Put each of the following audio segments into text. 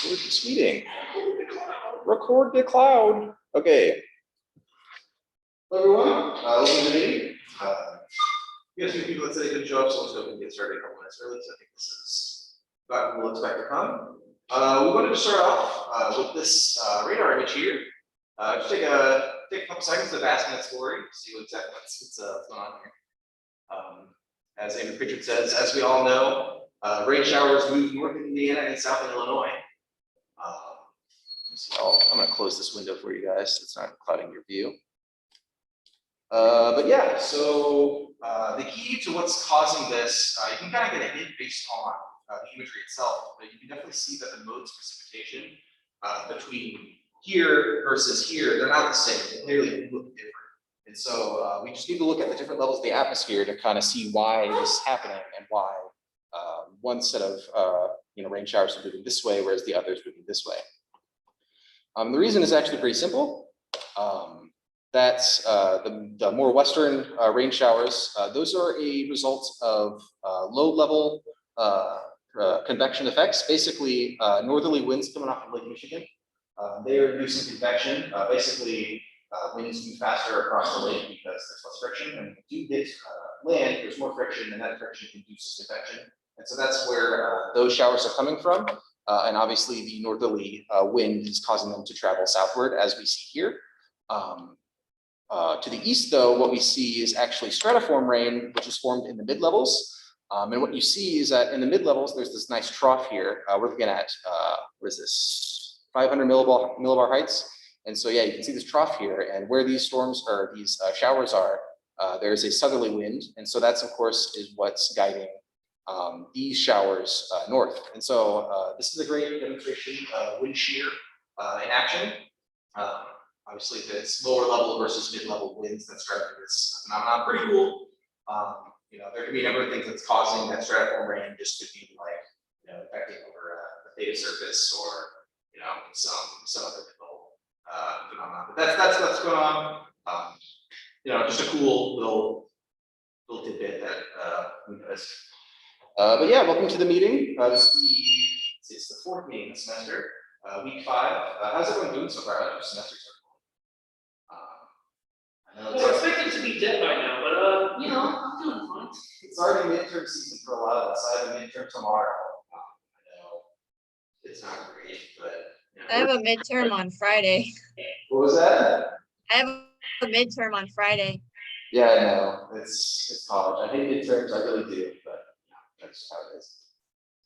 Record this meeting. Record the cloud. Okay. Hello, everyone. Welcome to the meeting. We have a few people that said they couldn't show up, so let's go ahead and get started a couple minutes early. So I think this is about what we'll expect to come. We wanted to start off with this radar image here. Just take a couple seconds to bask in its glory, see what's going on here. As Andrew Pritchard says, as we all know, rain showers move north in Indiana and south in Illinois. I'm going to close this window for you guys. It's not clouding your view. But yeah, so the key to what's causing this, you can kind of get a hint based on the imagery itself, but you can definitely see that the modes of precipitation between here versus here, they're not the same. They clearly look different. And so we just need to look at the different levels of the atmosphere to kind of see why this is happening and why one set of rain showers are moving this way, whereas the others moving this way. The reason is actually pretty simple. That's the more western rain showers. Those are a result of low-level convection effects. Basically, northerly winds coming off of Lake Michigan. They are reducing convection. Basically, winds move faster across the lake because there's less friction. And when you do hit land, there's more friction, and that friction induces convection. And so that's where those showers are coming from. And obviously, the northerly wind is causing them to travel southward, as we see here. To the east, though, what we see is actually stratiform rain, which is formed in the mid-levels. And what you see is that in the mid-levels, there's this nice trough here. We're looking at, what is this, 500 millibar heights. And so, yeah, you can see this trough here. And where these storms or these showers are, there's a southerly wind. And so that's, of course, is what's guiding these showers north. And so this is a great demonstration of wind shear in action. Obviously, it's lower level versus mid-level winds that's driving this phenomenon. Pretty cool. There could be a number of things that's causing that stratiform rain. Just could be like, affecting over the theta surface, or some other phenomenon. But that's what's going on. Just a cool little tidbit that we noticed. But yeah, welcome to the meeting. It's the fourth meeting this semester, week 5. How's everyone doing so far? How's your semester so far? Well, I expect it to be dead by now, but I'm doing fine. It's already midterm season for a lot of us. I have a midterm tomorrow. I know it's not great, but I have a midterm on Friday. What was that? I have a midterm on Friday. Yeah, I know. It's college. I hate midterms. I really do, but that's how it is.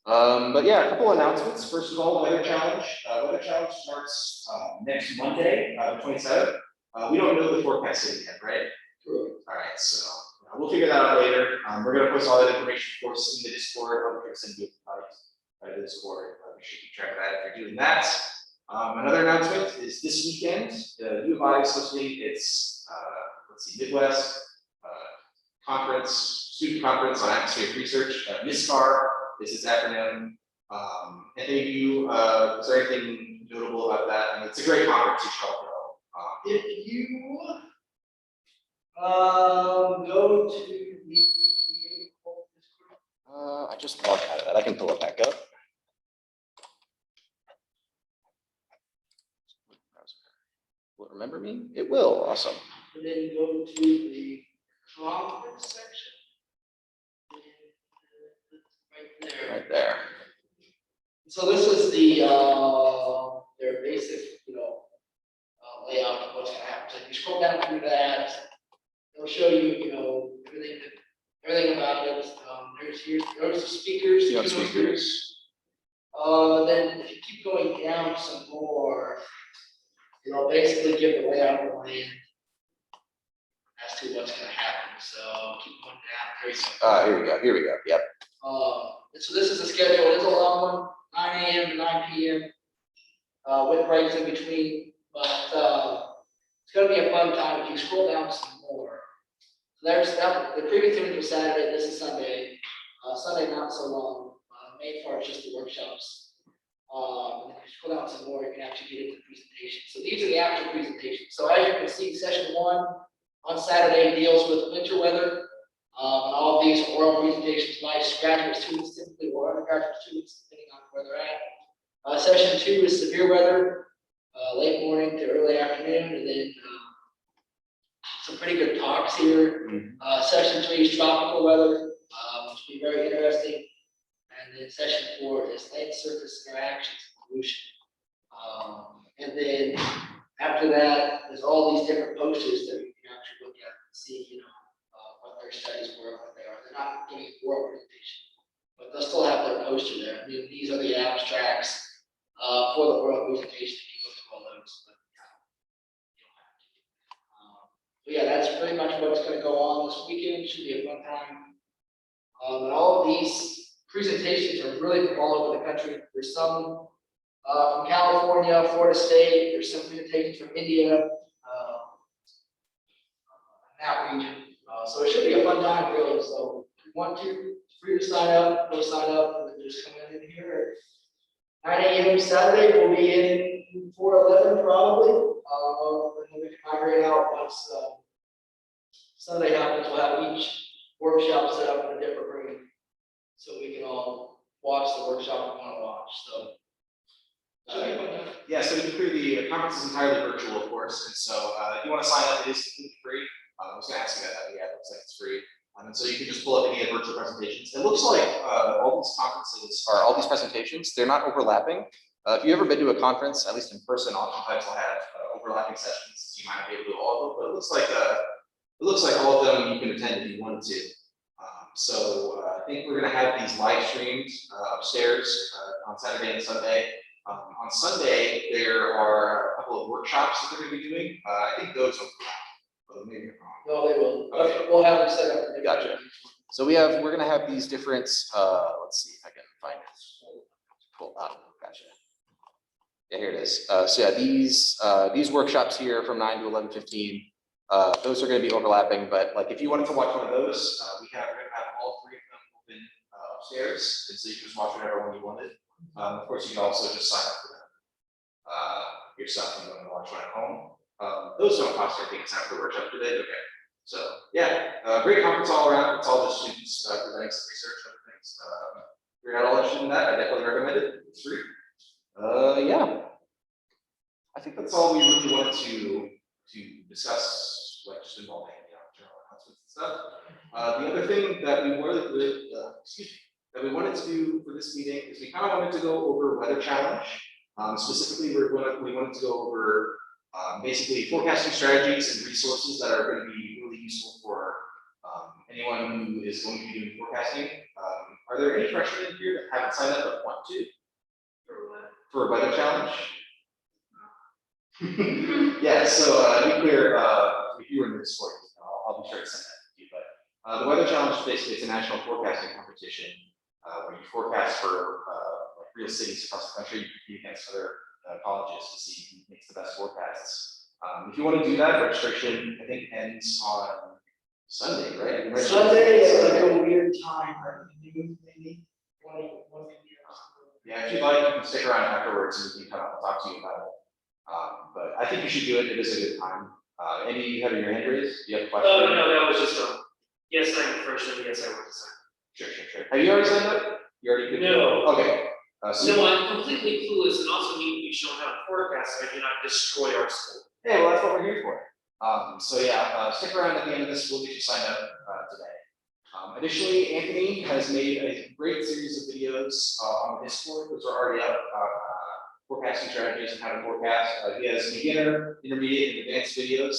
But yeah, a couple announcements. First of all, Weather Challenge. Weather Challenge starts next Monday, the 27th. We don't know the forecast yet, right? Cool. All right, so we'll figure that out later. We're going to post all that information, of course, in the Discord. I'm going to send you a Discord. We should keep track of that if you're doing that. Another announcement is this weekend, the U of I is hosting its Midwest student conference on atmospheric research. MISCAR is its acronym. Any of you, is there anything notable about that? I mean, it's a great conference. You should all go. If you go to the I just logged out of that. I can pull it back up. Will it remember me? It will. Awesome. and then go to the conference section. Right there. Right there. So this is the their basic, layout of what's going to happen. So if you scroll down through that, it'll show you, everything about it. There's the speakers. You have speakers. Then if you keep going down some more, it'll basically give the layout of the land as to what's going to happen. So keep going down. Here we go. Yep. So this is the schedule. It's a long one, 9 a.m. to 9 p.m. With breaks in between, but it's going to be a fun time if you scroll down some more. So there's that. The previous image was Saturday. This is Sunday. Sunday not so long. Main part is just the workshops. And if you scroll down some more, you can actually get into the presentation. So these are the actual presentations. So as you can see, session 1 on Saturday deals with winter weather. All of these oral presentations by graduate students, typically, or undergraduate students, depending on where they're at. Session 2 is severe weather, late morning to early afternoon, and then some pretty good talks here. Session 3 is tropical weather, which will be very interesting. And then session 4 is land surface interactions and pollution. And then after that, there's all these different posters that you can actually look at and see, what their studies were, what they are. They're not giving a oral presentation, but they'll still have their poster there. I mean, these are the abstracts for the oral presentation. You can go through all those, but you don't have to. But yeah, that's pretty much what's going to go on this weekend. It should be a fun time. And all of these presentations are really from all over the country. There's some from California, Florida State. There's some presentations from India, that region. So it should be a fun time, really. So if you want to, free to sign up, go sign up, and then just come in here. 9 a.m. Saturday, we'll be in 4:11 probably. And then we can migrate out once Sunday happens. We'll have each workshop set up in a different room, so we can all watch the workshop we want to watch. So. Yeah, so to be clear, the conference is entirely virtual, of course, and so if you want to sign up, it is completely free. I was going to ask you about that, but yeah, it looks like it's free. And so you can just pull up any of the virtual presentations. It looks like all these conferences or all these presentations, they're not overlapping. If you've ever been to a conference, at least in person, oftentimes they'll have overlapping sessions. You might not be able to do all of them, but it looks like all of them you can attend if you wanted to. I think we're going to have these live streamed upstairs on Saturday and Sunday. On Sunday, there are a couple of workshops that they're going to be doing. I think those overlap. Maybe I'm wrong. No, they will. Okay. We'll have them set up. Gotcha. So we're gonna have these different, let's see if I can find it. Cool. Gotcha. Yeah, here it is. So yeah, these workshops here from 9 to 11:15, those are gonna be overlapping, but like if you wanted to watch one of those, we're gonna have all 3 of them open upstairs, and so you can just watch whatever one you wanted. Of course, you can also just sign up for them yourself and you want to watch one at home. Those don't cost anything to sign up for the workshop today. Okay. So yeah, great conference all around. It's all just students presenting some research and other things. If you're not all interested in that, I definitely recommend it. It's free. Yeah. I think that's all we really wanted to discuss, like just involving general announcements and stuff. The other thing that we wanted to do for this meeting is we kind of wanted to go over weather challenge. Specifically, we wanted to go over basically forecasting strategies and resources that are going to be really useful for anyone who is going to be doing forecasting. Are there any freshmen in here that haven't signed up but want to? For a weather challenge? Yeah, so to be clear, if you were in this sport, I'll be sure to send that to you. But the weather challenge is basically it's a national forecasting competition where you forecast for like real cities across the country. You compete against other colleges to see who makes the best forecasts. If you want to do that, registration I think ends on Sunday, right? Sunday is like a weird time, maybe 20. Yeah, if you'd like, you can stick around afterwards and we can come up and talk to you about it. But I think you should do it. It is a good time. Andy, you have your hand raised? Do you have a question? Oh, no, that was just yes, I'm first, and yes, I want to sign. Sure. Have you already signed up? You already could? No. Okay. No, I'm completely clueless and also need to be shown how to forecast so I do not destroy our school. Hey, well, that's what we're here for. So yeah, stick around at the end of this. We'll get you signed up today. Additionally, Anthony has made a great series of videos on Discord, which are already up, forecasting strategies and how to forecast. He has beginner, intermediate, and advanced videos.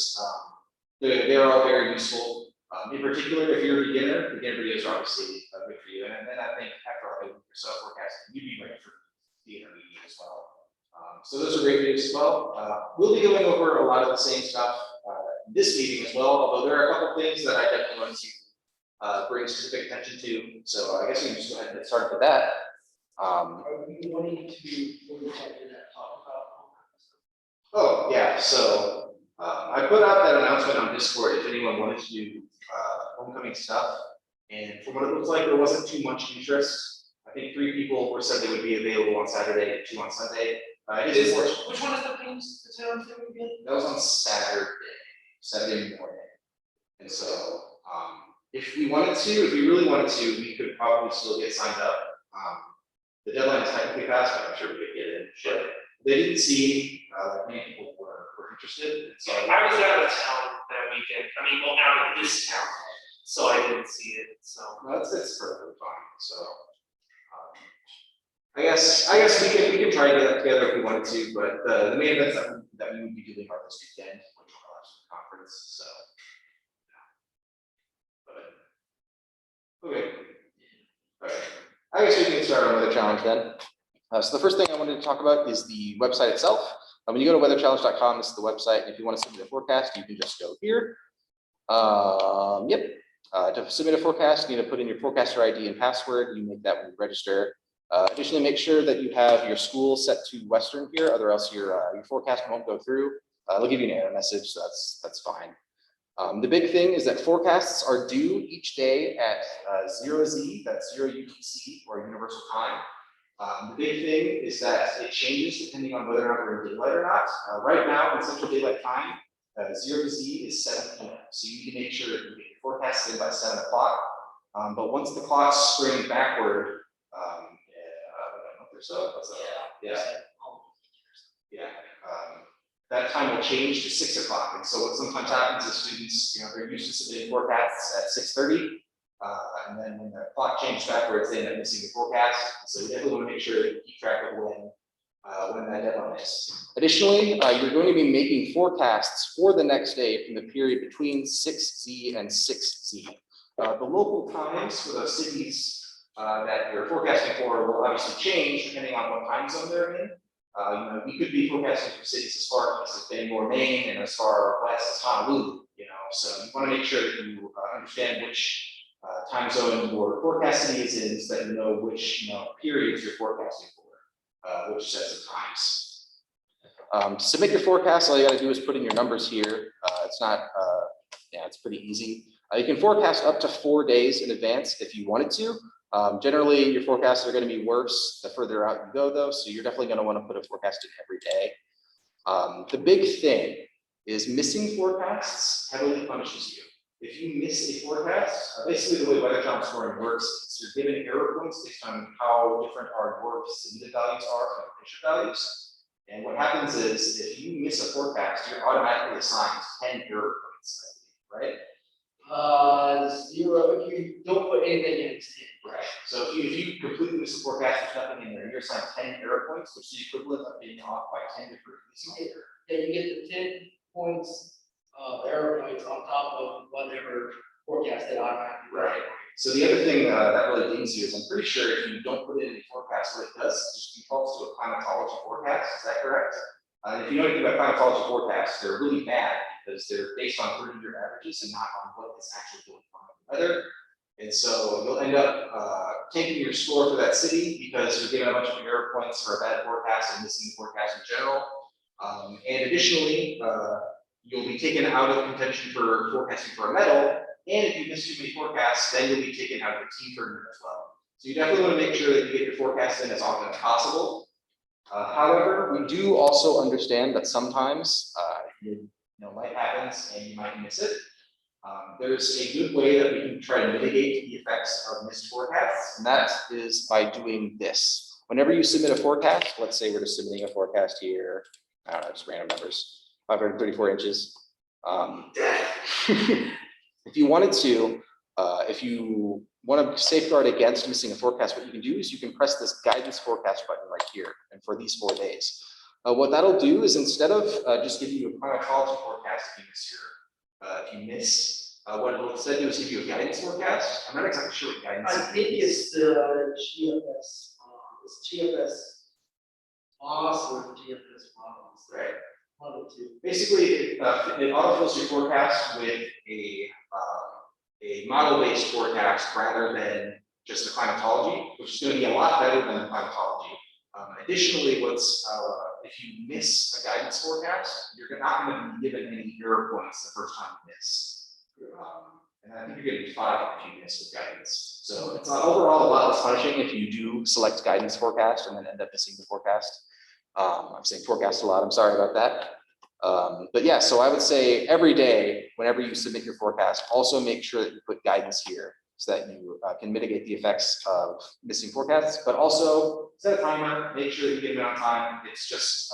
They're all very useful. In particular, if you're a beginner videos are obviously good for you. And then I think after like a week or so forecasting, you'd be ready for the intermediate as well. So those are great videos as well. We'll be going over a lot of the same stuff in this meeting as well, although there are a couple things that I definitely want to bring specific attention to. So I guess we can just go ahead and get started with that. Are we wanting to talk about? Oh, yeah. So I put out that announcement on Discord if anyone wanted to do homecoming stuff. And from what it looks like, there wasn't too much interest. I think 3 people said they would be available on Saturday and 2 on Sunday. Which one is the town thing again? That was on Saturday morning. And so if we really wanted to, we could probably still get signed up. The deadline is technically passed, but I'm sure we could get in. But they didn't see like many people were interested. So I was out of town that weekend, I mean, well, out of this town, so I didn't see it, so. no, it's perfectly fine. So I guess we can try to get that together if we wanted to, but the main events that we would be doing are this weekend, which are our last conference. So. But, okay. All right. I guess we can start on Weather Challenge then. So the first thing I wanted to talk about is the website itself. When you go to weatherchallenge.com, this is the website. And if you want to submit a forecast, you can just go here. To submit a forecast, you need to put in your forecaster ID and password. You make that when you register. Additionally, make sure that you have your school set to Western here, or else your forecast won't go through. They'll give you an error message, so that's fine. The big thing is that forecasts are due each day at 0Z, that's 0 UTC or universal time. The big thing is that it changes depending on whether or not we're in daylight or not. Right now in Central Daylight Time, 0 Z is 7 p.m. So you need to make sure that you get your forecast in by 7 o'clock. But once the clocks spring backward, a month or so, that time will change to 6 o'clock. And so what sometimes happens is students, they're used to submitting forecasts at 6:30. And then when the clock changes backwards, they end up missing the forecast. So we definitely want to make sure that you keep track of when that deadline is. Additionally, you're going to be making forecasts for the next day from the period between 6Z and 6Z. The local times for those cities that you're forecasting for will obviously change depending on what time zone they're in. We could be forecasting for cities as far east as Bangor, Maine, and as far west as Honolulu. So you want to make sure that you understand which time zone your forecasting is in, so that you know which periods you're forecasting for, which sets of times. To submit your forecast, all you got to do is put in your numbers here. It's pretty easy. You can forecast up to 4 days in advance if you wanted to. Generally, your forecasts are going to be worse the further out you go, though, so you're definitely going to want to put a forecast in every day. The big thing is missing forecasts heavily punishes you. If you miss a forecast, basically the way Weather Challenge scoring works is you're given error points based on how different our your submitted values are from the picture values. And what happens is if you miss a forecast, you're automatically assigned 10 error points, right? 0 if you don't put anything in. Right. So if you completely miss a forecast, there's nothing in there, you're assigned 10 error points, which is the equivalent of being off by 10 degrees. Then you get the 10 points error points on top of whatever forecast they automatically. Right. So the other thing that really dings you is I'm pretty sure if you don't put in any forecast, what it does is just defaults to a climatology forecast. Is that correct? If you know anything about climatology forecasts, they're really bad because they're based on 30-year averages and not on what is actually going on with the weather. And so you'll end up taking your score for that city because you're given a bunch of error points for a bad forecast and missing the forecast in general. And additionally, you'll be taken out of contention for forecasting for a medal. And if you miss too many forecasts, then you'll be taken out of the team tournament as well. So you definitely want to make sure that you get your forecast in as often as possible. However, we do also understand that sometimes life happens and you might miss it. There's a good way that we can try to mitigate the effects of missed forecasts, and that is by doing this. Whenever you submit a forecast, let's say we're just submitting a forecast here, I don't know, just random numbers, 534 inches. If you wanted to, if you want to safeguard against missing a forecast, what you can do is you can press this guidance forecast button right here, and for these 4 days. What that'll do is instead of just giving you a climatology forecast if you miss, what it'll instead do is give you a guidance forecast. I'm not exactly sure what guidance is. I think it's the GFS, it's GFS boss or GFS models. Right. One of the two. Basically, it autofills your forecast with a model-based forecast rather than just the climatology, which is going to be a lot better than the climatology. Additionally, if you miss a guidance forecast, you're not going to be given any error points the first time you miss. And I think you're getting 5 if you miss with guidance. So it's overall a lot less punishing if you do select guidance forecast and then end up missing the forecast. I'm saying forecast a lot, I'm sorry about that. But yeah, so I would say every day, whenever you submit your forecast, also make sure that you put guidance here. so that you can mitigate the effects of missing forecasts, but also set a timer, make sure that you get it on time. It's just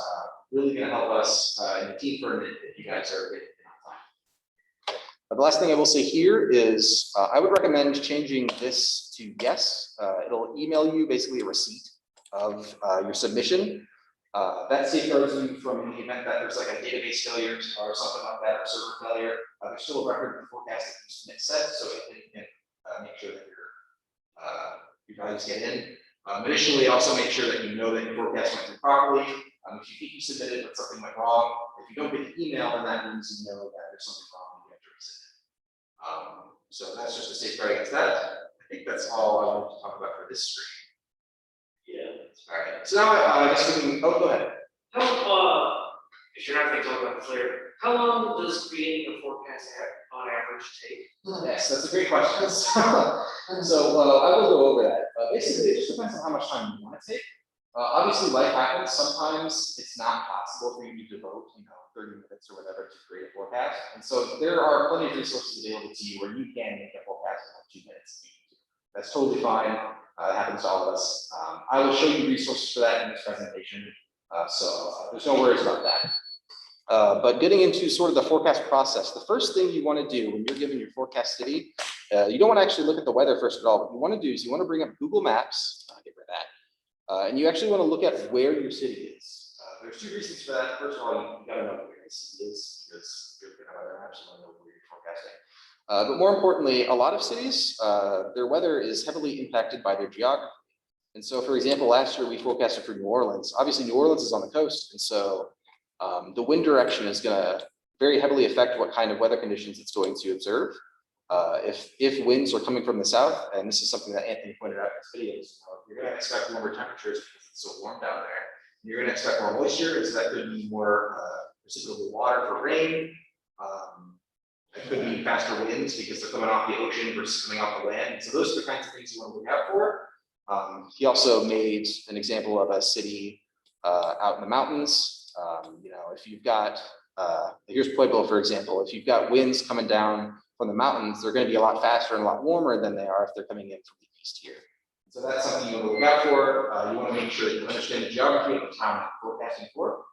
really going to help us in the team firm if you guys are getting it on time. The last thing I will say here is I would recommend changing this to yes. It'll email you basically a receipt of your submission. That safeguards you from the event that there's like a database failure or something like that, or server failure. There's still a record of the forecast that you submit set, so it can make sure that your values get in. Additionally, also make sure that you know that your forecast went through properly. If you think you submitted but something went wrong, if you don't get the email, then that means you know that there's something wrong and you have to resubmit. So that's just a safeguard against that. I think that's all I wanted to talk about for this screen. Yeah. All right. So now I guess we can. Oh, go ahead. If you're not going to talk about this later, how long does creating a forecast on average take? Yes, that's a great question. So I will go over that. Basically, it just depends on how much time you want to take. Obviously, life happens. Sometimes it's not possible for you to devote, 30 minutes or whatever to create a forecast. And so there are plenty of resources available to you where you can make a forecast in like 2 minutes. That's totally fine. It happens to all of us. I will show you resources for that in this presentation. So there's no worries about that. But getting into sort of the forecast process, the first thing you want to do when you're given your forecast city, you don't want to actually look at the weather first at all. What you want to do is you want to bring up Google Maps, get rid of that, and you actually want to look at where your city is. There's 2 reasons for that. First of all, you got to know where your city is, because if you're looking at weather maps, you want to know where you're forecasting. But more importantly, a lot of cities, their weather is heavily impacted by their geography. And so, for example, last year we forecasted for New Orleans. Obviously, New Orleans is on the coast, and so the wind direction is going to very heavily affect what kind of weather conditions it's going to observe. If winds are coming from the south, and this is something that Anthony pointed out in his videos, you're going to expect warmer temperatures because it's so warm down there. You're going to expect more moisture, and so that could be more precipitable water for rain. It could be faster winds because they're coming off the ocean versus coming off the land. So those are the kinds of things you want to look out for. He also made an example of a city out in the mountains. If you've got, here's Pueblo, for example, if you've got winds coming down from the mountains, they're going to be a lot faster and a lot warmer than they are if they're coming in from the east here. So that's something you want to look out for. You want to make sure that you understand the geography of the town that you're forecasting for.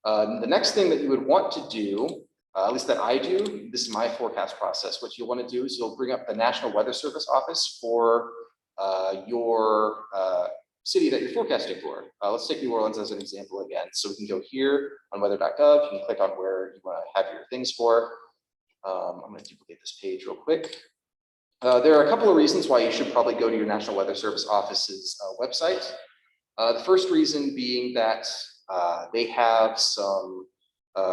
The next thing that you would want to do, at least that I do, this is my forecast process. What you'll want to do is you'll bring up the National Weather Service office for your city that you're forecasting for. Let's take New Orleans as an example again. So we can go here on weather.gov. You can click on where you want to have your things for. I'm going to duplicate this page real quick. There are a couple of reasons why you should probably go to your National Weather Service office's website. The first reason being that they have some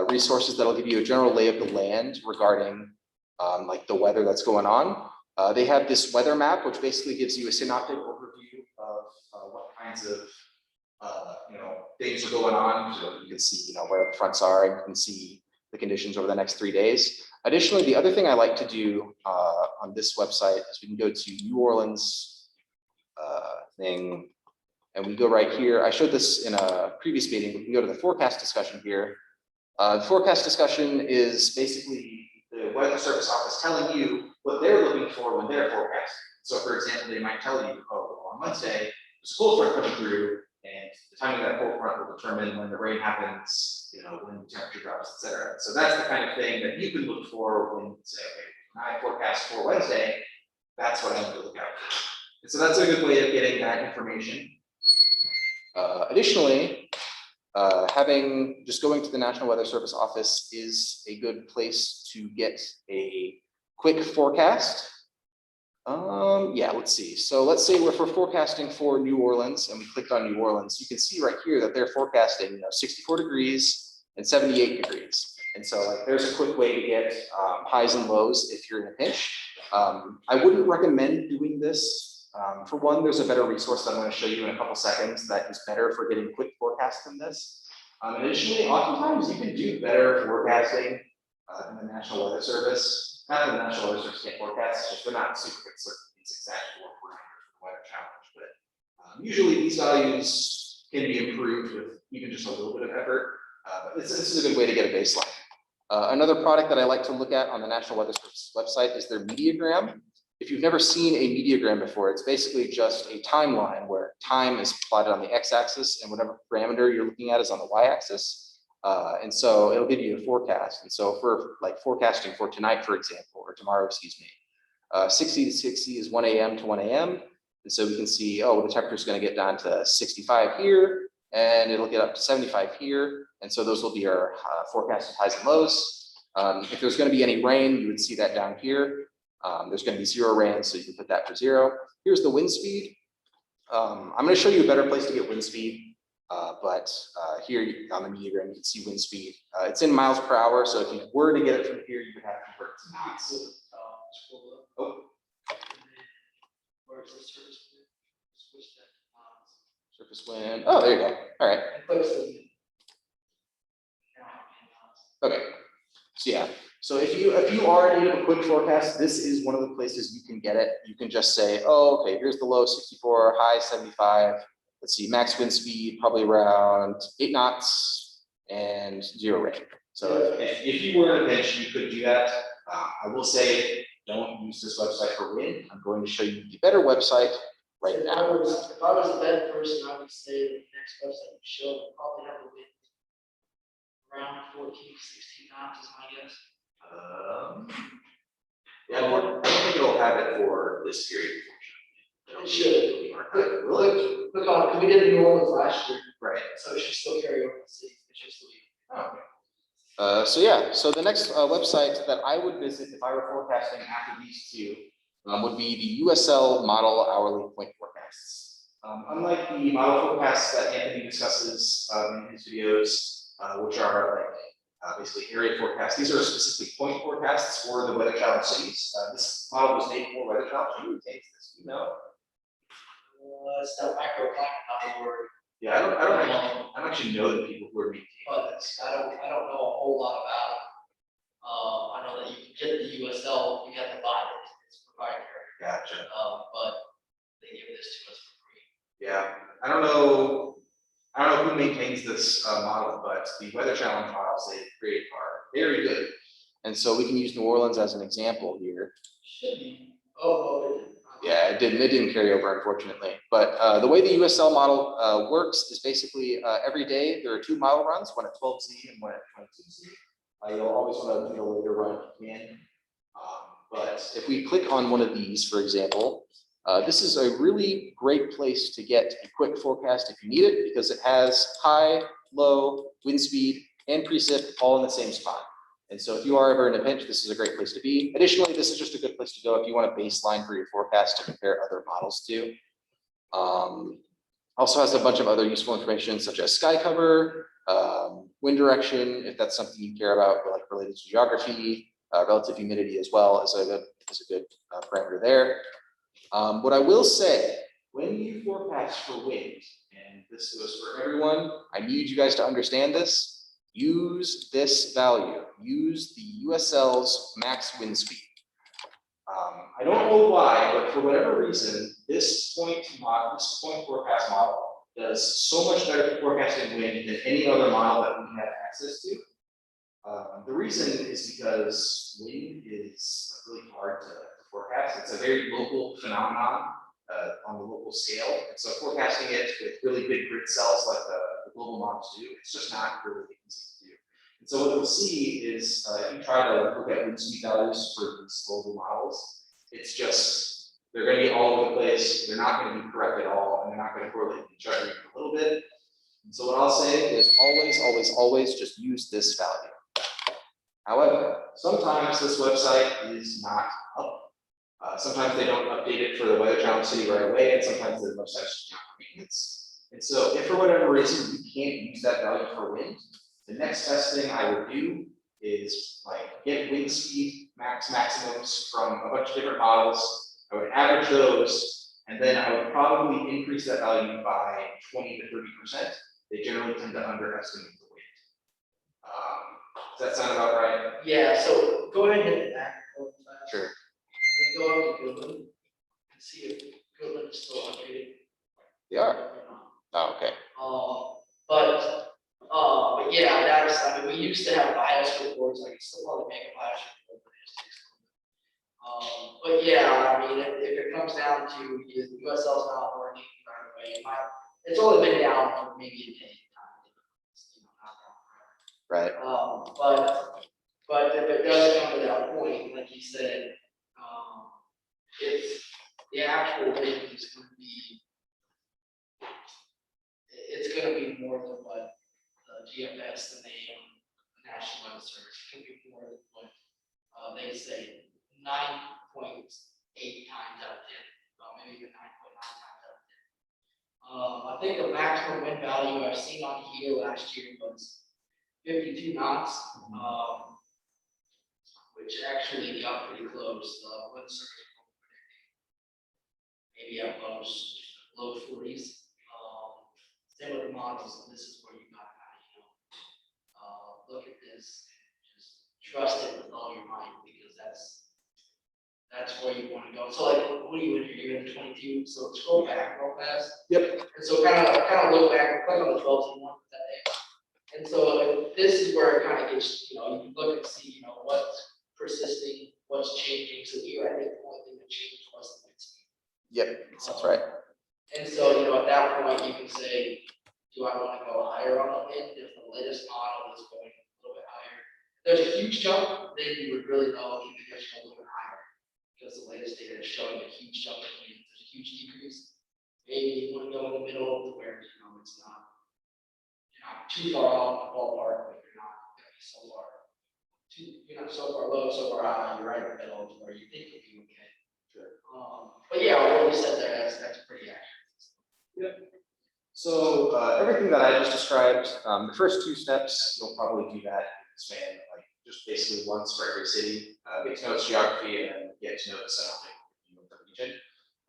resources that'll give you a general lay of the land regarding like the weather that's going on. They have this weather map, which basically gives you a synoptic overview of what kinds of things are going on. So you can see where the fronts are, and you can see the conditions over the next 3 days. Additionally, the other thing I like to do on this website is we can go to New Orleans thing, and we go right here. I showed this in a previous meeting. We can go to the forecast discussion here. The forecast discussion is basically the Weather Service office telling you what they're looking for when they're forecasting. So, for example, they might tell you, oh, on Wednesday, there's a cold front coming through, and the timing of that cold front will determine when the rain happens, when the temperature drops, et cetera. So that's the kind of thing that you can look for when you say, okay, when I forecast for Wednesday, that's what I need to look out for. And so that's a good way of getting that information. Additionally, just going to the National Weather Service office is a good place to get a quick forecast. Yeah, let's see. So let's say we're forecasting for New Orleans, and we clicked on New Orleans. You can see right here that they're forecasting 64 degrees and 78 degrees. And so there's a quick way to get highs and lows if you're in a pinch. I wouldn't recommend doing this. For one, there's a better resource that I'm going to show you in a couple seconds that is better for getting quick forecasts than this. Additionally, oftentimes you can do better forecasting than the National Weather Service. Not that the National Weather Service can't forecast, it's just they're not super certain these exact parameters for WxChallenge. But usually these values can be improved with even just a little bit of effort. But this is a good way to get a baseline. Another product that I like to look at on the National Weather Service website is their Mediagram. If you've never seen a mediagram before, it's basically just a timeline where time is plotted on the x-axis and whatever parameter you're looking at is on the y-axis. And so it'll give you a forecast. And so if we're like forecasting for tonight, for example, or tomorrow, excuse me, 60 to 60 is 1 a.m. to 1 a.m. And so we can see, oh, the temperature is going to get down to 65 here, and it'll get up to 75 here. And so those will be our forecasted highs and lows. If there's going to be any rain, you would see that down here. There's going to be 0 rain, so you can put that for 0. Here's the wind speed. I'm going to show you a better place to get wind speed, but here on the mediogram, you can see wind speed. It's in miles per hour, so if you were to get it from here, you would have to convert it to knots. Oh. Where's the surface wind? Switch that to knots. Surface wind. Oh, there you go. All right. And close the- Okay. So yeah. So if you already have a quick forecast, this is one of the places you can get it. You can just say, oh, okay, here's the low 64, high 75. Let's see, max wind speed probably around 8 knots and 0 rain. So if you were in a pinch, you could do that. I will say, don't use this website for wind. I'm going to show you the better website right If now. if I was a bad person, I would say the next website would show probably have a wind around 14, 16 knots is my guess. Yeah, I don't think it'll have it for this period. It should. Really? Look on, because we did New Orleans last year, Right. so it should still carry over the city. It should still be. So yeah, so the next website that I would visit if I were forecasting after these two would be the USL model hourly point forecasts. Unlike the model forecasts that Anthony discusses in his videos, which are like basically area forecasts, these are specific point forecasts for the Weather Challenge cities. This model was made for Weather Challenge. Who maintains this? You know? It's that microclimate word, Yeah, I don't actually know the people who are maintaining but this. I don't know a whole lot about it. I know that you can get the USL, you have to buy it, it's proprietary, Gotcha. but they give this to us for free. Yeah, I don't know who maintains this model, but the Weather Challenge models they create are very good. And so we can use New Orleans as an example here. Should be. Oh, it didn't. Yeah, it didn't carry over, unfortunately. But the way the USL model works is basically every day there are 2 model runs, one at 12Z and one at 22Z. You'll always want to do the later run if you can. But if we click on one of these, for example, this is a really great place to get a quick forecast if you need it, because it has high, low, wind speed, and precip all in the same spot. And so if you are ever in a pinch, this is a great place to be. Additionally, this is just a good place to go if you want a baseline for your forecast to compare other models to. Also has a bunch of other useful information such as sky cover, wind direction, if that's something you care about, like related to geography, relative humidity as well is a good parameter there. What I will say, when you forecast for wind, and this goes for everyone, I need you guys to understand this. Use this value. Use the USL's max wind speed. I don't know why, but for whatever reason, this point forecast model does so much better for forecasting wind than any other model that we have access to. The reason is because wind is really hard to forecast. It's a very local phenomenon on the local scale. And so forecasting it with really big grid cells like the global models do, it's just not really easy to do. And so what you'll see is if you try to look at wind speed values for these global models, it's just, they're going to be all over the place. They're not going to be correct at all, and they're not going to correlate with each other even a little bit. And so what I'll say is always just use this value. However, sometimes this website is not up. Sometimes they don't update it for the Weather Challenge city right away, and sometimes the website's just not maintenance. And so if for whatever reason you can't use that value for wind, the next best thing I would do is like get wind speed maximums from a bunch of different models. I would average those, and then I would probably increase that value by 20 to 30%. They generally tend to underestimate the wind. Does that sound about right? Yeah, so go ahead and hit that. Sure. Then go up to Goodland and see if Goodland is still updated. They are. Oh, okay. But yeah, that's, I mean, we used to have BIOS reports, I can still probably make a BIOS report, but it just takes But yeah, I mean, if it comes down to the USL's not working right away, it's only been down for maybe a day time. You know, not down forever. Right. But if it does come to that point, like you said, it's the actual rate is going to be, it's going to be more than what the GFS, the National Weather Service, it's going to be more than what they say, 9.8 times out of 10, maybe even 9.9 times out of 10. I think the maximum wind value I've seen on here last year was 52 knots. Which actually got pretty close. Weather Service maybe at most low 40s. Same with the models, and this is where you got to look at this, and just trust it with all your might, because that's where you want to go. So like, what are you in here? You're in the 22. So scroll back real fast. Yep. And so kind of look back, click on the 12 one that day. And so this is where it kind of gets, you can look and see, what's persisting, what's changing. So here, I think the only thing that changed was the wind speed. Yep. That's right. And so, at that point, you can say, do I want to go higher on the wind if the latest model is going a little bit higher? If there's a huge jump, then you would really know, okay, maybe I should go a little bit higher, because the latest data is showing a huge jump in wind. If there's a huge decrease, maybe you want to go in the middle to where, it's not, you're not too far off the ballpark, but you're not going to be so far. You're not so far low, so far high, you're right in the middle to where you think you'll be okay. Sure. But yeah, what you said there, that's pretty accurate. Yep. So everything that I just described, the first two steps, you'll probably do that in the span of just basically once for every city. Get to know its geography and then get to know the surrounding region.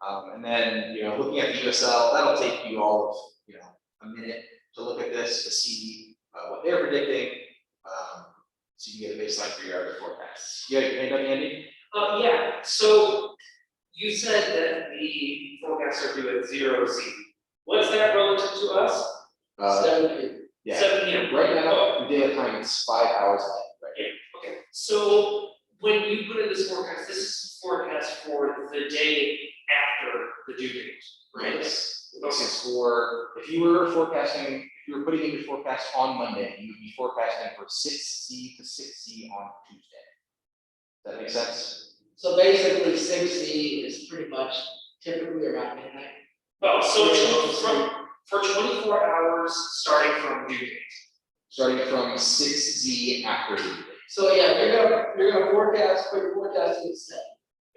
And then looking at the USL, that'll take you all of a minute to look at this to see what they're predicting. So you can get a baseline for your other forecasts. Yeah, anything, Andy? Yeah, so you said that the forecasts are due at 0 Z. What's that relative to us? 7 p.m. Yeah. 7 p.m. Right now, the daylight time is 5 hours ahead. Right. Yeah, okay. So when you put in this forecast, this is forecast for the day after the due date, right? Yes. This is for, if you were putting in your forecast on Monday, you would be forecasting for 6Z to 6Z on Tuesday. Does that make sense? So basically, 6Z is pretty much typically around midnight. Well, so for 24 hours starting from due date. Starting from 6Z after due date. So yeah, you're gonna forecast, put your forecast to 7,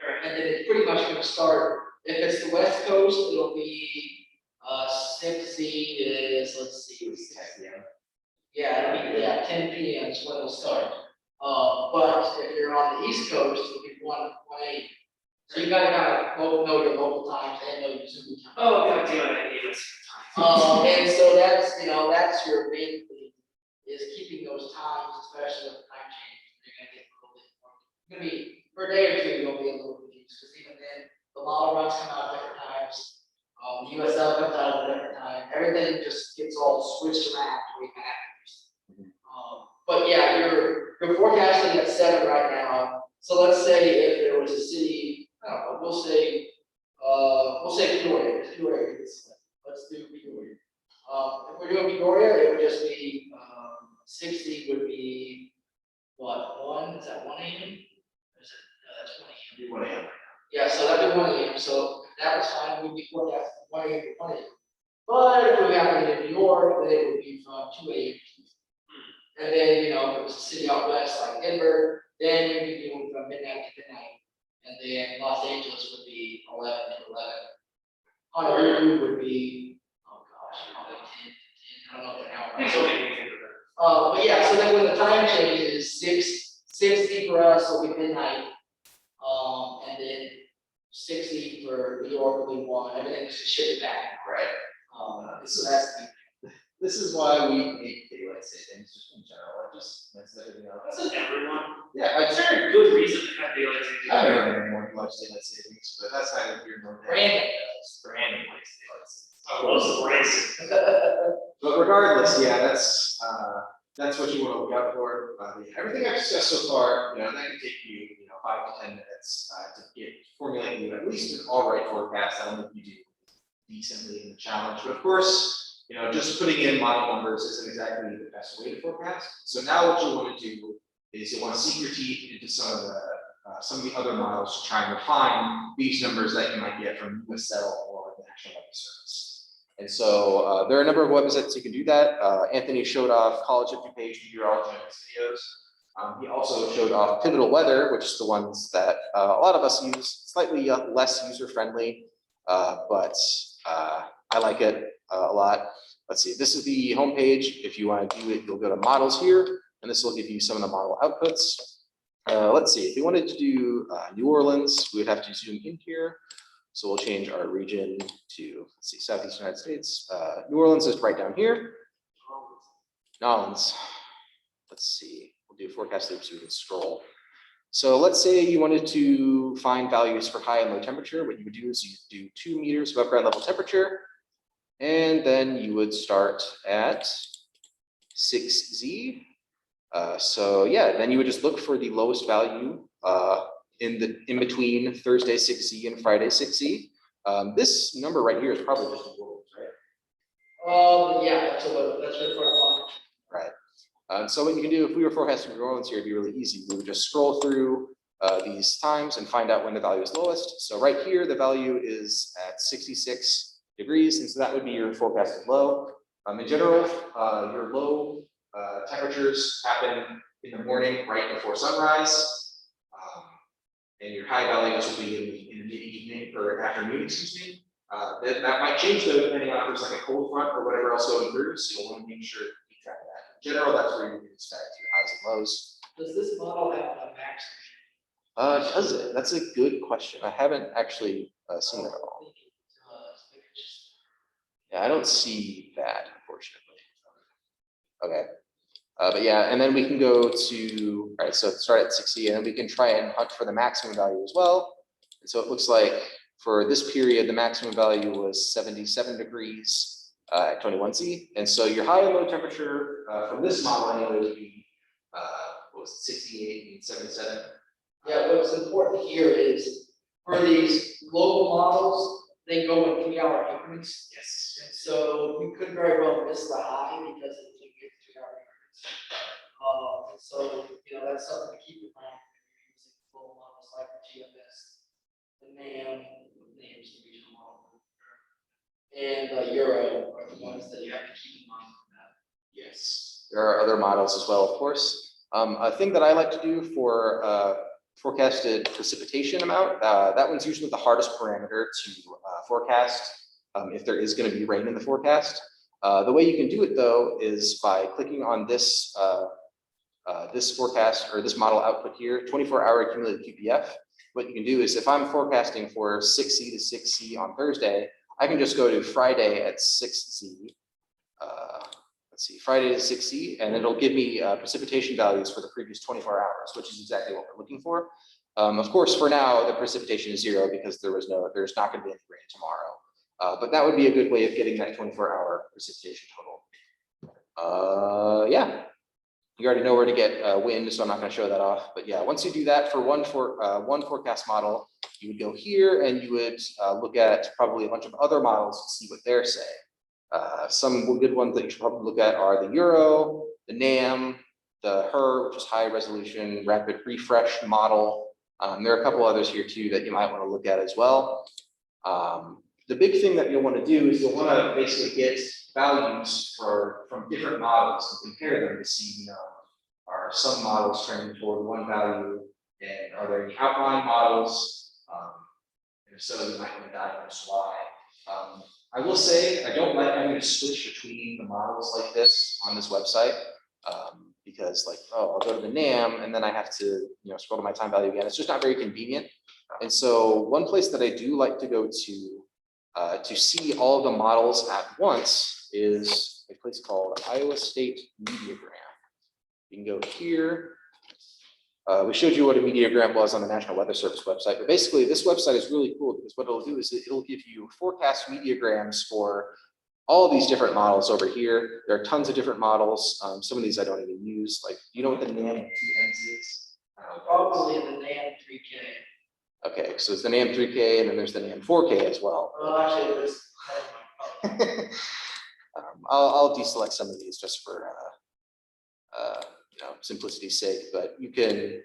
Alright. and then it's pretty much gonna start. If it's the West Coast, it'll be 6Z is, let's see, 10 p.m. yeah, it'll be 10 p.m. is when it'll start. But if you're on the East Coast, it'll be 1 a.m. So you gotta kind of know your local times and know your Zulu time. Oh, God damn it, I hate this time. And so that's your main thing, is keeping those times, especially with the time change. You're gonna get a little bit more. You're gonna be, for a day or two, you'll be a little confused, because even then, the model runs come out at different times. The USL comes out at a different time. Everything just gets all switched around to where you can have. But yeah, you're forecasting at 7 right now. So let's say if there was a city, I don't know, we'll say Peoria. Peoria is, let's do Peoria. If we're doing Peoria, it would just be 60 would be what, 1? Is that 1 a.m.? Or is it, no, that's 1 a.m. 1 a.m. Yeah, so that'd be 1 a.m. So if that was fine, we'd be forecasting 1 a.m. to 1 a.m. But if we happened in New York, then it would be from 2 a.m. And then, if it was a city out west like Denver, then we'd be doing from midnight to midnight. And then Los Angeles would be 11 to 11. Honolulu would be, oh gosh, probably 10 to 10. I don't know the Thanks hour. for making me think of that. But yeah, so then when the time changes, 6 for us will be midnight. And then 60 for New York will be 1, everything is shifted back. Right. So that's This is why we make daylight savings, just in general. It just makes everything else. That's everyone. Yeah, Is there a good reason to have daylight savings? I don't know anyone who likes daylight savings, but that's not here nor there. Brandon likes daylight savings. Oh, those are racing. But regardless, yeah, that's that's what you want to look out for. Everything I've discussed so far, that can take you, 5 to 10 minutes to formulate you at least an all right forecast. I don't know if you do decently in the challenge, but of course, just putting in model numbers isn't exactly the best way to forecast. So now what you want to do is you want to sink your teeth into some of the other models to try and refine these numbers that you might get from WxChallenge or the National Weather Service. And so there are a number of websites you can do that. Anthony showed off College 50-page meteorology in his videos. He also showed off Pivotal Weather, which is the ones that a lot of us use, slightly less user-friendly, but I like it a lot. Let's see, this is the homepage. If you want to do it, you'll go to models here, and this will give you some of the model outputs. Let's see, if we wanted to do New Orleans, we would have to zoom in here. So we'll change our region to, let's see, Southeast United States. New Orleans is right down here. Nolans. Let's see, we'll do forecast loop so we can scroll. So let's say you wanted to find values for high and low temperature. What you would do is you do 2 meters above ground level temperature, and then you would start at 6Z. So yeah, then you would just look for the lowest value in between Thursday 6Z and Friday 6Z. This number right here is probably just a world, right? Yeah, that's good for a lot. Right. So what you can do if we were forecasting New Orleans here, it'd be really easy. We would just scroll through these times and find out when the value is lowest. So right here, the value is at 66 degrees, and so that would be your forecasted low. In general, your low temperatures happen in the morning right before sunrise. And your high values will be in the mid-evening or afternoon, excuse me. That might change though, depending on if there's like a cold front or whatever else going through. So you'll want to make sure to keep track of that. In general, that's where you can expect your highs and lows. Does this model have a max? Does it? That's a good question. I haven't actually seen that at all. Yeah, I don't see that, unfortunately. Okay. But yeah, and then we can go to, all right, so start at 60, and then we can try and hunt for the maximum value as well. And so it looks like for this period, the maximum value was 77 degrees at 21Z. And so your high and low temperature from this model anyway would be, what was it, 68 and 77? Yeah, what's important here is for these local models, they go in 3-hour increments. Yes. And so you could very well miss the high because it's a 3-hour increments. And so, that's something to keep in mind when you're using local models like the GFS, the NAM, NAM's the regional model, and the Euro are the ones that you have to keep in mind for that. Yes. There are other models as well, of course. A thing that I like to do for forecasted precipitation amount, that one's usually the hardest parameter to forecast if there is going to be rain in the forecast. The way you can do it though is by clicking on this this forecast or this model output here, 24-hour cumulative QPF. What you can do is if I'm forecasting for 6Z to 6Z on Thursday, I can just go to Friday at 6Z. Let's see, Friday to 6Z, and it'll give me precipitation values for the previous 24 hours, which is exactly what we're looking for. Of course, for now, the precipitation is 0 because there's not going to be any rain tomorrow. But that would be a good way of getting that 24-hour precipitation total. Yeah, you already know where to get wind, so I'm not going to show that off. But yeah, once you do that for one forecast model, you would go here and you would look at probably a bunch of other models to see what they're saying. Some good ones that you should probably look at are the Euro, the NAM, the HER, which is high resolution rapid refresh model. There are a couple others here too that you might want to look at as well. The big thing that you'll want to do is you'll want to basically get values from different models and compare them to see, are some models trending toward one value, and are there any outlying models? And if so, you might want to diagnose why. I will say I don't like having to switch between the models like this on this website because, like, I'll go to the NAM and then I have to, scroll to my time value again. It's just not very convenient. And so one place that I do like to go to see all the models at once is a place called Iowa State Mediagram. You can go here. We showed you what a mediagram was on the National Weather Service website, but basically this website is really cool because what it'll do is it'll give you forecast mediagrams for all of these different models over here. There are tons of different models. Some of these I don't even use. Like, you know what the NAM 2Ms is? Probably the NAM 3K. Okay, so it's the NAM 3K and then there's the NAM 4K as well. Well, actually, it was. I'll deselect some of these just for simplicity's sake, but you can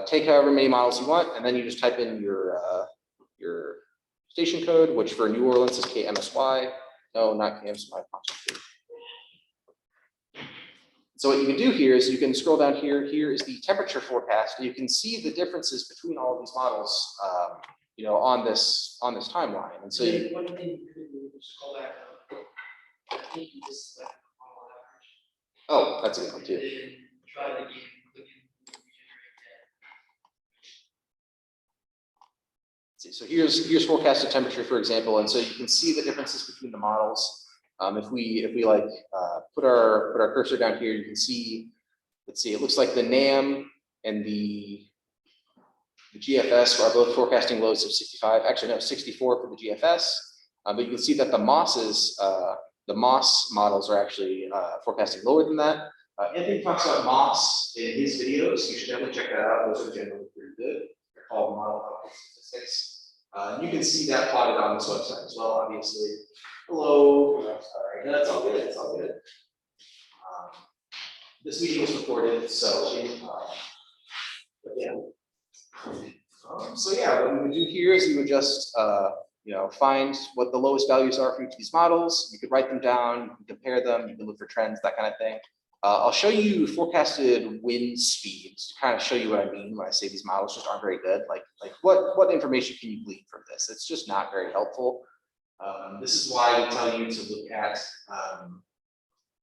take however many models you want, and then you just type in your station code, which for New Orleans is KMSY. No, not KMSY. So what you can do here is you can scroll down here. Here is the temperature forecast. You can see the differences between all of these models, on this timeline. And so One thing you could do is scroll back up. I think you just select the model average. oh, that's a good one too. And then try it again, click and regenerate So here's forecasted temperature, for example, and so you can see the differences between the models. If we like put our cursor down here, you can see. Let's see. It looks like the NAM and the GFS are both forecasting loads of 65. Actually, no, 64 for the GFS. But you can see that the MOS models are actually forecasting lower than that. Anthony talks about MOS in his videos. You should definitely check that out. Those are generally pretty good. They're called model output statistics. You can see that plotted on this website as well, obviously. Hello. I'm sorry. No, that's all good. It's all good. This meeting was recorded, so but yeah. So yeah, what we would do here is we would just find what the lowest values are for each of these models. You could write them down, you can compare them, you can look for trends, that kind of thing. I'll show you forecasted wind speeds to kind of show you what I mean when I say these models just aren't very good. Like what information can you glean from this? It's just not very helpful. This is why we tell you to look at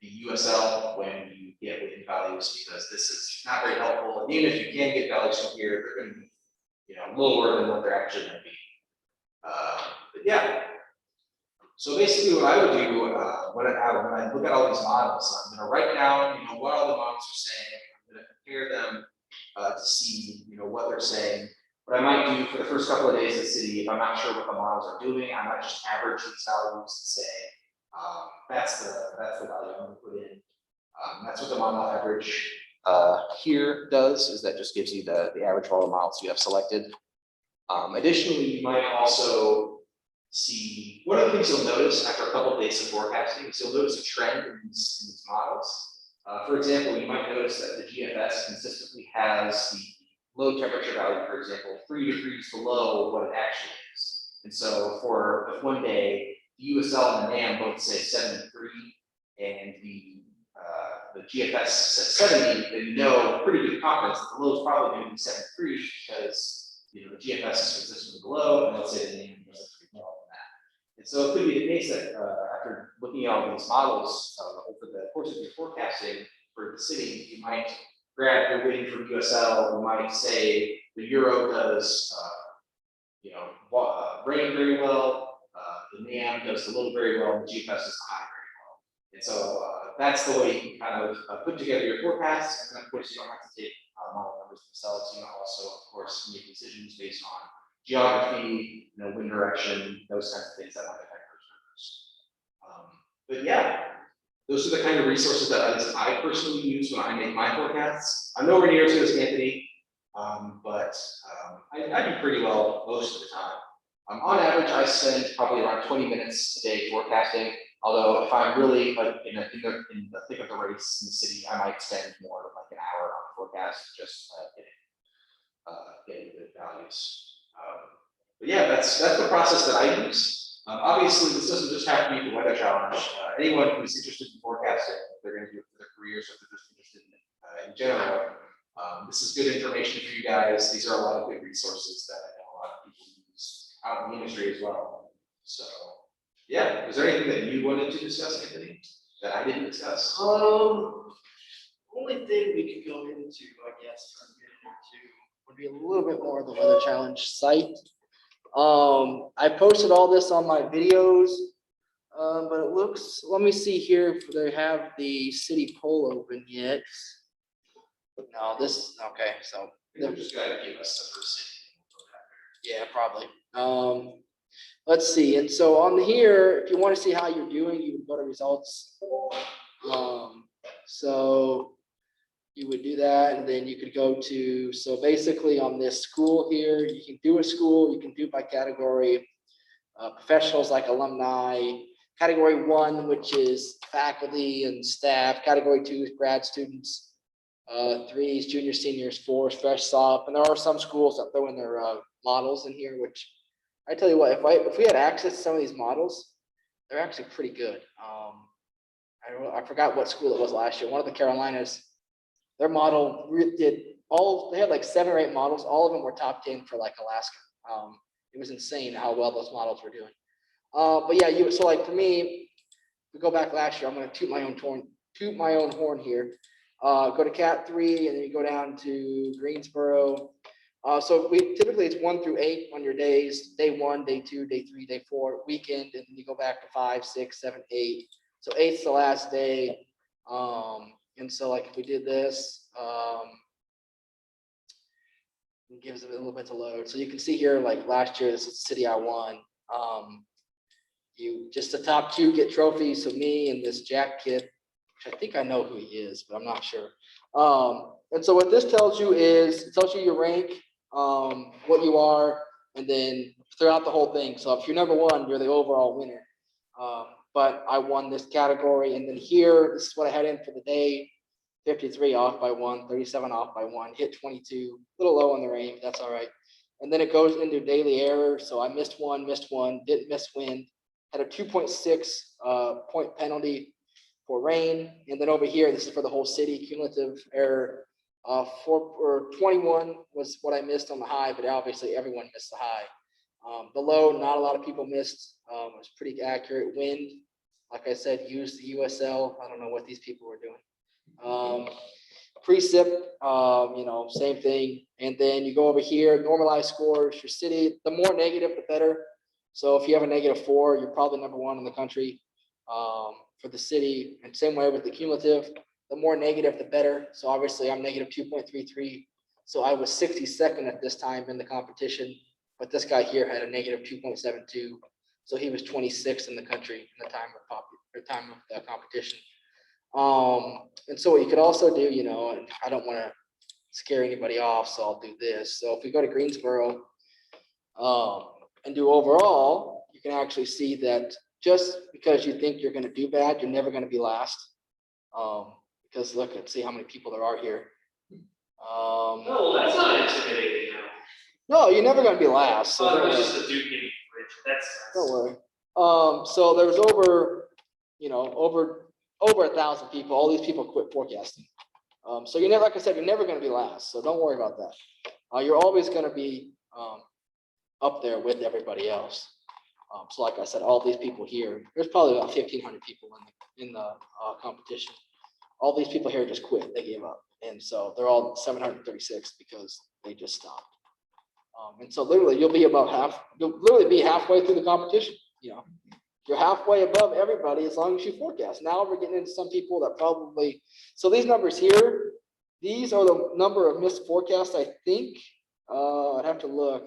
the USL when you get wind values, because this is not very helpful. And even if you can get values from here, they're going to be lower than what they're actually going to be. But yeah. So basically, what I would do when I look at all these models, I'm going to write down what all the models are saying. I'm going to compare them to see what they're saying. What I might do for the first couple of days in the city, if I'm not sure what the models are doing, I might just average these values to say that's the value I'm going to put in. That's what the model average here does, is that just gives you the average of all the models you have selected. Additionally, you might also see one of the things you'll notice after a couple of days of forecasting is you'll notice a trend in these models. For example, you might notice that the GFS consistently has the low temperature value, for example, 3 degrees below what it actually is. And so for if one day the USL and the NAM both say 73 and the GFS says 70, then you know pretty good confidence that the low is probably going to be 73 because the GFS is consistently below, and let's say the NAM goes up to be lower than that. And so it could be the case that after looking at all these models over the course of your forecasting for the city, you might grab your weighting from USL. You might say the euro does rain very well. The NAM does the low very well, and the GFS does the high very well. And so that's the way you can kind of put together your forecasts. And of course, you don't have to take model numbers themselves. You can also, of course, make decisions based on geography, wind direction, those kinds of things that might affect those numbers. But yeah, those are the kind of resources that I personally use when I make my forecasts. I'm nowhere near as good as Anthony, but I do pretty well most of the time. On average, I spend probably around 20 minutes a day forecasting. Although if I'm really like in the thick of the race in the city, I might spend more like an hour on the forecast just getting good values. But yeah, that's the process that I use. Obviously, this doesn't just have to be the weather challenge. Anyone who's interested in forecasting, if they're going to do it for their careers or if they're just interested in general, this is good information for you guys. These are a lot of good resources that I know a lot of people use out in the industry as well. So yeah, is there anything that you wanted to discuss, Anthony, that I didn't discuss? Only thing we could go into, I guess, would be a little bit more of the weather challenge site. I posted all this on my videos, but it looks, let me see here if they have the city poll open yet. No, okay, so. They're just going to give us the first city. Yeah, probably. let's see. And so on here, if you want to see how you're doing, you would go to results. So you would do that, and then you could go to, so basically on this school here, you can do a school, you can do by category, professionals like alumni, category 1, which is faculty and staff, category 2 is grad students, 3 is juniors, seniors, 4 is fresh sop, and there are some schools that throw in their models in here, which I tell you what, if we had access to some of these models, they're actually pretty good. I forgot what school it was last year. One of the Carolinas, their model they had like 7 or 8 models. All of them were top 10 for like Alaska. It was insane how well those models were doing. But yeah, so like for me, we go back last year, I'm going to toot my own horn here. Go to Cat 3, and then you go down to Greensboro. So typically it's 1 through 8 on your days, day 1, day 2, day 3, day 4, weekend, and then you go back to 5, 6, 7, 8. So 8's the last day. And so like if we did this, it gives it a little bit to load. So you can see here, like last year, this is the city I won. Just the top 2 get trophies. So me and this Jack kid, which I think I know who he is, but I'm not sure. And so what this tells you is, it tells you your rank, what you are, and then throughout the whole thing. So if you're number 1, you're the overall winner. But I won this category, and then here, this is what I had in for the day. 53 off by 1, 37 off by 1, hit 22, a little low on the range, that's all right. And then it goes into daily error. So I missed one, didn't miss wind, had a 2.6 point penalty for rain. And then over here, this is for the whole city, cumulative error. 21 was what I missed on the high, but obviously everyone missed the high. The low, not a lot of people missed. It was pretty accurate. Wind, like I said, used the USL. I don't know what these people were doing. Precip, same thing. And then you go over here, normalized scores, your city, the more negative, the better. So if you have a -4, you're probably number 1 in the country for the city. And same way with the cumulative, the more negative, the better. So obviously I'm -2.33. So I was 62nd at this time in the competition, but this guy here had a -2.72. So he was 26th in the country in the time of the competition. And so what you could also do, and I don't want to scare anybody off, so I'll do this. So if we go to Greensboro and do overall, you can actually see that just because you think you're going to do bad, you're never going to be last. Because look and see how many people there are here. No, that's not intimidating. No, you're never going to be last. So That was just a Duke getting rich. That's don't worry. So there was over 1,000 people. All these people quit forecasting. So you're never, like I said, you're never going to be last. So don't worry about that. You're always going to be up there with everybody else. So like I said, all these people here, there's probably about 1,500 people in the competition. All these people here just quit. They gave up. And so they're all 736 because they just stopped. And so literally you'll literally be halfway through the competition. You're halfway above everybody as long as you forecast. Now we're getting into some people that probably, so these numbers here, these are the number of missed forecasts, I think. I'd have to look.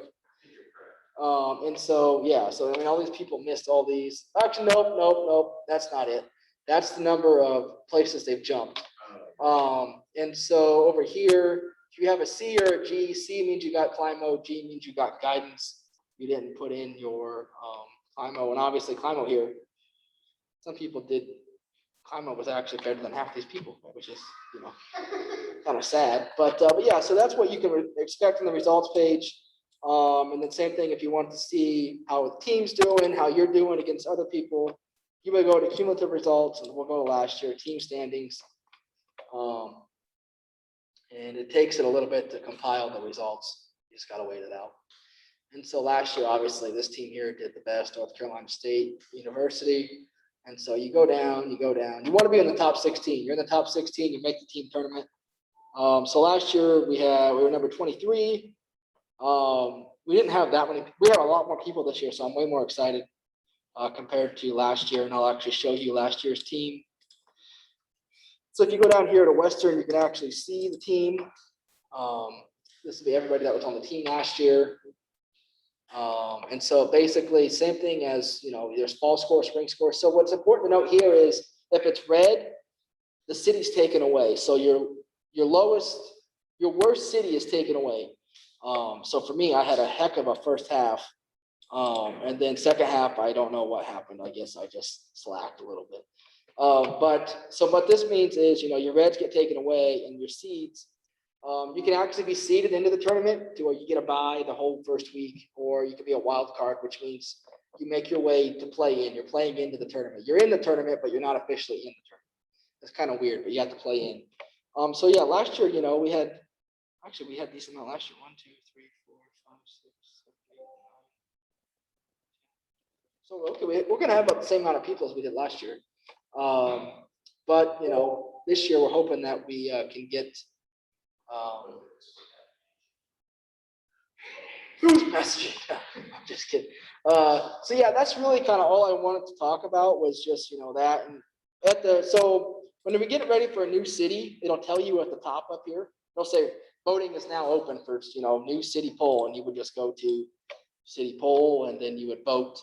And so, yeah, so I mean, all these people missed all these. Actually, nope, that's not it. That's the number of places they've jumped. And so over here, if you have a C or a G, C means you got Climo, G means you got guidance. You didn't put in your Climo, and obviously Climo here, some people did. Climo was actually better than half these people, which is, kind of sad. But yeah, so that's what you can expect from the results page. And then same thing, if you want to see how the team's doing, how you're doing against other people, you may go to cumulative results, and we'll go to last year, team standings. And it takes it a little bit to compile the results. You just got to wait it out. And so last year, obviously, this team here did the best, North Carolina State University. And so you go down. You want to be in the top 16. You're in the top 16, you make the team tournament. So last year we were number 23. We didn't have that many. We have a lot more people this year, so I'm way more excited compared to last year. And I'll actually show you last year's team. So if you go down here to Western, you can actually see the team. This will be everybody that was on the team last year. And so basically, same thing as, there's fall score, spring score. So what's important to note here is if it's red, the city's taken away. So your worst city is taken away. So for me, I had a heck of a first half. And then second half, I don't know what happened. I guess I just slacked a little bit. But what this means is, your reds get taken away and your seeds, you can actually be seeded into the tournament to where you get a bye the whole first week, or you can be a wild card, which means you make your way to play in. You're playing into the tournament. You're in the tournament, but you're not officially in the tournament. It's kind of weird, but you have to play in. So yeah, last year, we had decent amount last year. 1, 2, 3, 4, 5, 6, 7, 8, 9. So okay, we're gonna have about the same amount of people as we did last year. But this year we're hoping that we can get. Who's messaging? I'm just kidding. So yeah, that's really kind of all I wanted to talk about was just that. And so when we get ready for a new city, it'll tell you at the top up here. It'll say voting is now open for new city poll, and you would just go to city poll and then you would vote.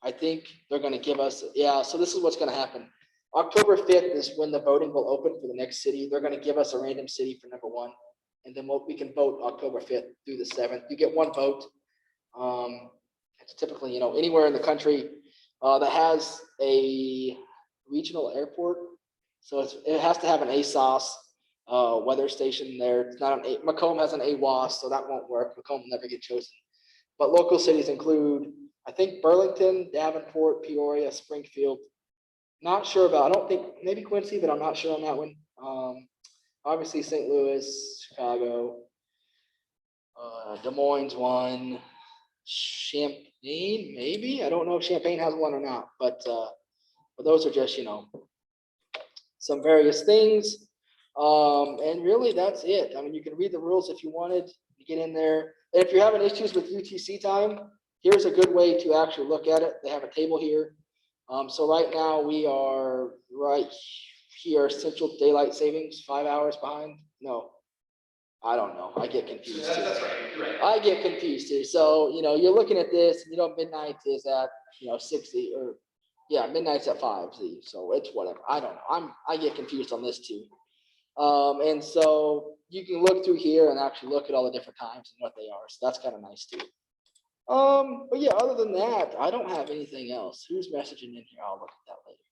I think they're going to give us So this is what's going to happen. October 5th is when the voting will open for the next city. They're going to give us a random city for number 1. And then we can vote October 5th through the 7th. You get 1 vote. It's typically, anywhere in the country that has a regional airport. So it has to have an ASOS weather station there. It's not Macomb has an AWOS, so that won't work. Macomb will never get chosen. But local cities include, I think, Burlington, Davenport, Peoria, Springfield. Not sure about, I don't think, maybe Quincy, but I'm not sure on that one. Obviously St. Louis, Chicago, Des Moines one, Champaign, maybe. I don't know if Champaign has one or not, but those are just, some various things. And really that's it. I mean, you can read the rules if you wanted to get in there. And if you're having issues with UTC time, here's a good way to actually look at it. They have a table here. So right now we are right here, Central Daylight Savings, 5 hours behind. No, I don't know. I get confused. That's right. You're right. I get confused here. So, you're looking at this, midnight is at, 60 or midnight's at 5. So it's whatever. I don't know. I get confused on this too. And so you can look through here and actually look at all the different times and what they are. So that's kind of nice too. But yeah, other than that, I don't have anything else. Who's messaging in here? I'll look at that later.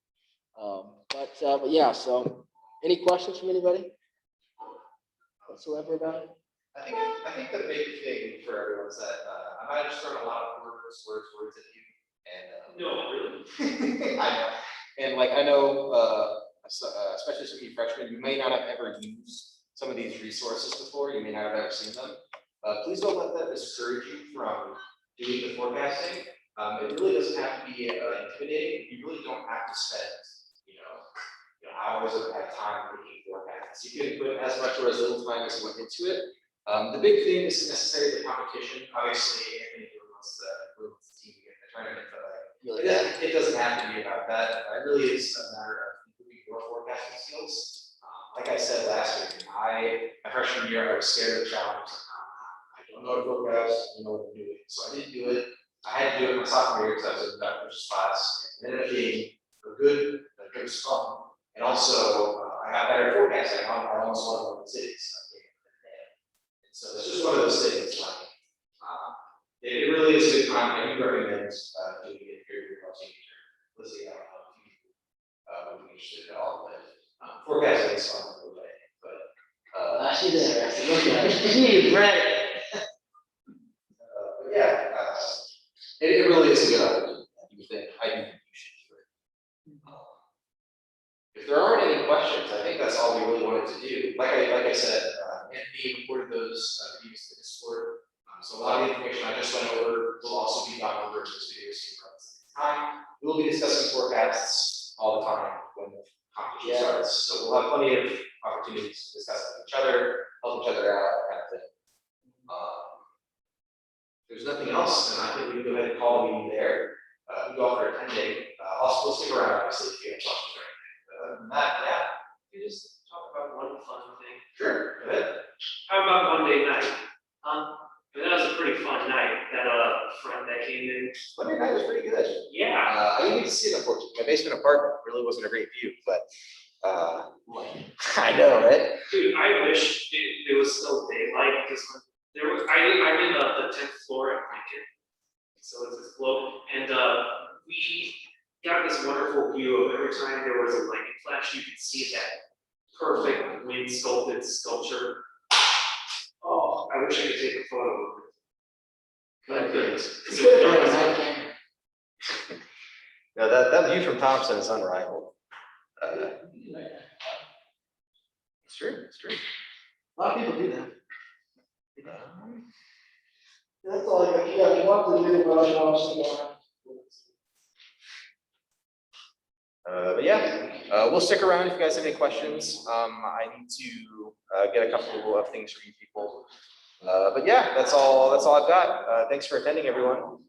But yeah, so any questions from anybody whatsoever about it? I think the big thing for everyone is that I might have just thrown a lot of words at you. And No, really. I know. And I know, especially some of you freshmen, you may not have ever used some of these resources before. You may not have ever seen them. Please don't let that discourage you from doing the forecasting. It really doesn't have to be intimidating. You really don't have to spend, hours of time making forecasts. You can put as much or as little time as you want into it. The big thing isn't necessarily the competition. Obviously, Anthony wants the team to get in the tournament, but it doesn't have to be about that. It really is a matter of improving your forecasting skills. Like I said last week, my freshman year, I was scared of the challenge. I don't know how to forecast. I don't know what to do. So I didn't do it. I had to do it my sophomore year because I was in that first class. And it ended up being it was fun. And also, I got better at forecasting. I almost won 1 cities. And so it's just one of those things. It really is a good time. I do recommend doing it if you're a teenager. Let's see, I don't know if you would be interested at all, but forecasting is fun. She's interested. Look at her. She's ready. But yeah, it really is a good opportunity. You think I think you should do it. If there aren't any questions, I think that's all we really wanted to do. Like I said, Anthony recorded those videos to Discord. So a lot of the information I just went over will also be gone over in this video at the same time. We will be discussing forecasts all the time when the competition starts. So we'll have plenty of opportunities to discuss with each other, help each other out, that kind of thing. If there's nothing else, then I think we can go ahead and call the meeting there. We go off for a 10-day. Also, we'll stick around, obviously, if you have questions or anything. Other than that, Can you just talk about one fun thing? sure, go ahead. How about Monday night? That was a pretty fun night. that came in. Monday night was pretty good. Yeah, I didn't get to see it unfortunately. My basement apartment really wasn't a great view, but I know, right? dude, I wish it was still daylight, because there was, I'm in the 10th floor at Lincoln. So it's a slope, and we got this wonderful view of every time there was a lightning flash, you could see that perfect wind sculpted sculpture. Oh, I wish I could take a photo of it. But I couldn't. 'cause it was dark as hell. No, that view from Thompson is unrivaled. It's true, it's true. A lot of people do that. That's all I got. Yeah, if you want to do it, well, you want to see more. But yeah, we'll stick around if you guys have any questions. I need to get a couple of things from you people. But yeah, that's all I've got. Thanks for attending, everyone.